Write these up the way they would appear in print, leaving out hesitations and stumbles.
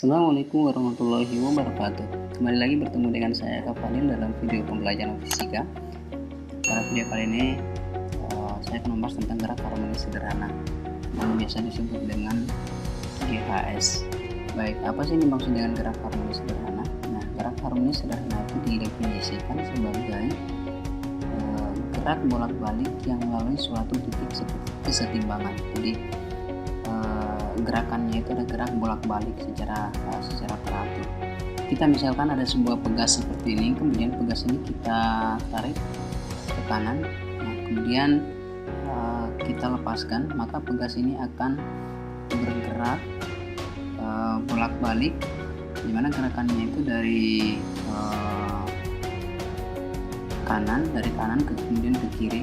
Assalamualaikum warahmatullahi wabarakatuh. Kembali lagi bertemu dengan saya Kak Fadil dalam video pembelajaran fisika. Pada video kali ini saya akan membahas tentang gerak harmonis sederhana yang biasa disebut dengan GHS. Baik, apa sih ini maksud dengan gerak harmonis sederhana? Nah, gerak harmonis sederhana itu didefinisikan sebagai gerak bolak-balik yang melalui suatu titik kesetimbangan. Jadi gerakannya itu ada gerak bolak-balik secara teratur. Kita misalkan ada sebuah pegas seperti ini, kemudian pegas ini kita tarik ke kanan, nah kemudian kita lepaskan, maka pegas ini akan bergerak bolak-balik, dimana gerakannya itu dari kanan kemudian ke kiri,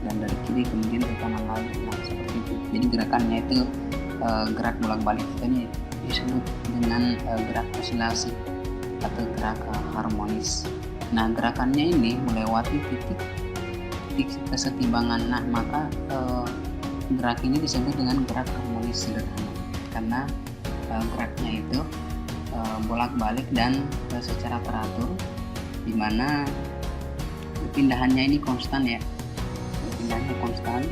dan dari kiri kemudian ke kanan lagi. Nah seperti itu. Jadi gerakannya itu gerak bolak-balik ini disebut dengan gerak osilasi atau gerak harmonis. Nah gerakannya ini melewati titik kesetimbangan. Nah maka gerak ini disebut dengan gerak harmonis sederhana karena geraknya itu bolak-balik dan secara teratur, dimana pindahannya ini konstan ya, pindahannya konstan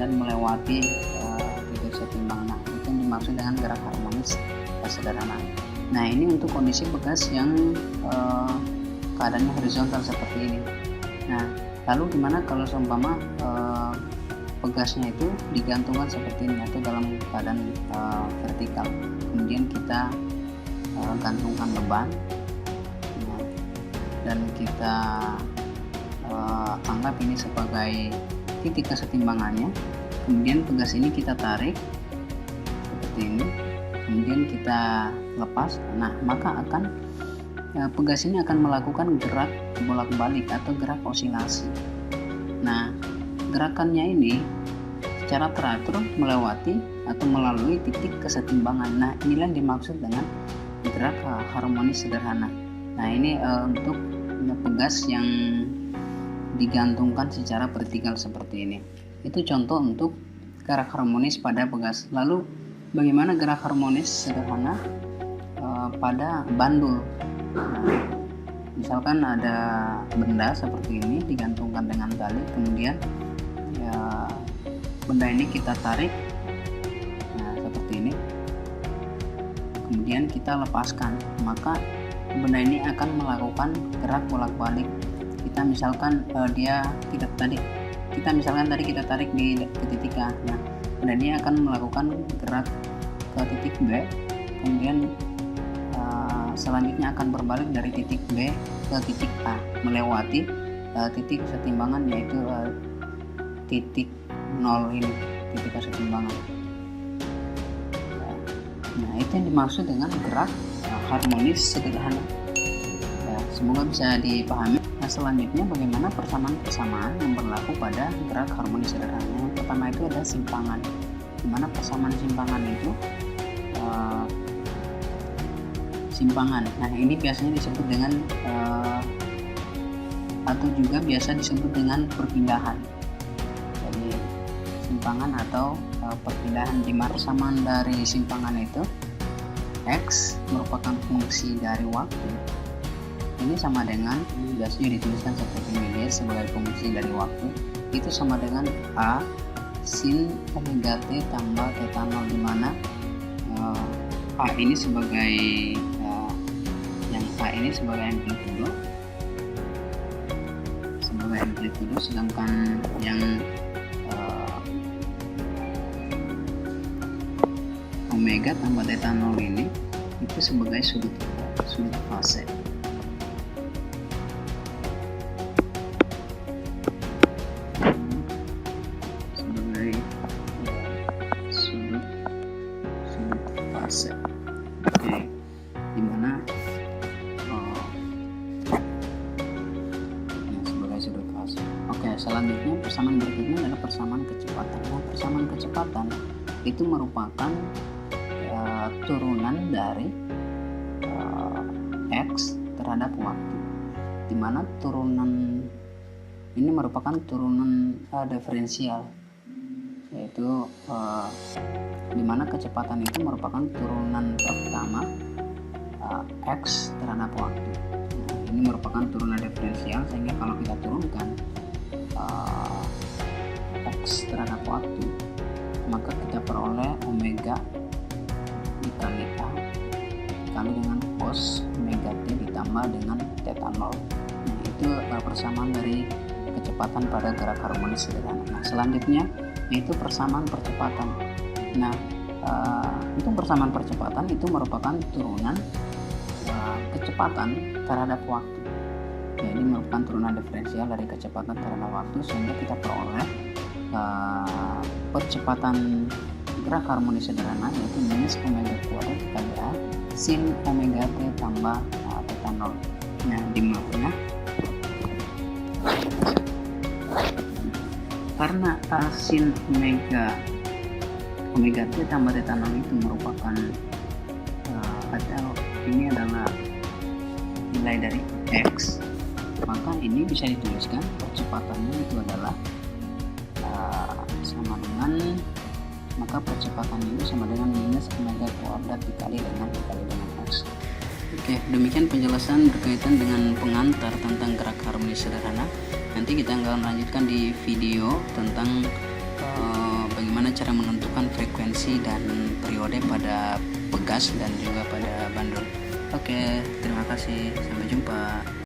dan melewati setimbang. Nah itu yang dimaksud dengan gerak harmonis sederhana. Nah ini untuk kondisi pegas yang keadaannya horizontal seperti ini. Nah lalu gimana kalau seumpama pegasnya itu digantungkan seperti ini atau dalam keadaan vertikal, kemudian kita gantungkan beban, dan kita anggap ini sebagai titik kesetimbangannya. Kemudian pegas ini kita tarik seperti ini, kemudian kita lepas. Nah maka pegas ini akan melakukan gerak bolak-balik atau gerak osilasi. Nah gerakannya ini secara teratur melewati atau melalui titik kesetimbangan. Nah inilah yang dimaksud dengan gerak harmonis sederhana. Nah ini untuk pegas yang digantungkan secara vertikal seperti ini. Itu contoh untuk gerak harmonis pada pegas. Lalu bagaimana gerak harmonis sederhana pada bandul? Nah, misalkan ada benda seperti ini digantungkan dengan tali, kemudian ya, benda ini kita tarik, nah seperti ini, kemudian kita lepaskan, maka benda ini akan melakukan gerak bolak-balik. Kita misalkan tadi kita tarik ke titik A, nah benda ini akan melakukan gerak ke titik B, kemudian selanjutnya akan berbalik dari titik B ke titik A melewati titik kesetimbangan, yaitu titik 0 ini, titik kesetimbangan. Nah itu yang dimaksud dengan gerak harmonis sederhana. Ya, semoga bisa dipahami. Nah selanjutnya bagaimana persamaan yang berlaku pada gerak harmonis sederhana. Yang pertama itu ada simpangan, dimana persamaan simpangan itu simpangan. Nah ini biasanya disebut dengan atau juga biasa disebut dengan perpindahan. Jadi simpangan atau perpindahan, dimana persamaan dari simpangan itu X merupakan fungsi dari waktu. Ini sama dengan, biasanya dituliskan seperti ini sebagai fungsi dari waktu, itu sama dengan A sin omega T tambah theta 0, dimana A ini sebagai amplitudo, sedangkan yang omega tambah theta 0 ini itu sebagai sudut fase. Oke, dimana sebagai sudut fase. Oke, selanjutnya persamaan berikutnya adalah persamaan kecepatan. Nah, persamaan kecepatan itu merupakan turunan dari X terhadap waktu, dimana turunan ini merupakan turunan diferensial, yaitu dimana kecepatan itu merupakan turunan pertama X terhadap waktu. Nah, ini merupakan turunan diferensial, sehingga kalau kita turunkan X terhadap waktu, maka kita peroleh omega dikali A dikali dengan cos omega T ditambah dengan theta 0. Nah, itu persamaan dari kecepatan pada gerak harmonis sederhana. Nah, selanjutnya yaitu persamaan percepatan. Nah, untuk persamaan percepatan itu merupakan turunan kecepatan terhadap waktu. Jadi merupakan turunan diferensial dari kecepatan terhadap waktu, sehingga kita peroleh percepatan gerak harmonis sederhana yaitu minus omega kuadrat dikali A sin omega T tambah theta 0. Nah, di mana karena sin omega T tambah theta 0 itu merupakan atau ini adalah nilai dari X, maka ini bisa dituliskan percepatannya itu adalah sama dengan, maka percepatan itu sama dengan minus omega kuadrat dikali dengan X. Oke, demikian penjelasan berkaitan dengan pengantar tentang gerak harmonis sederhana. Nanti kita akan lanjutkan di video tentang bagaimana cara menentukan frekuensi dan periode pada pegas dan juga pada bandul. Oke, terima kasih. Sampai jumpa.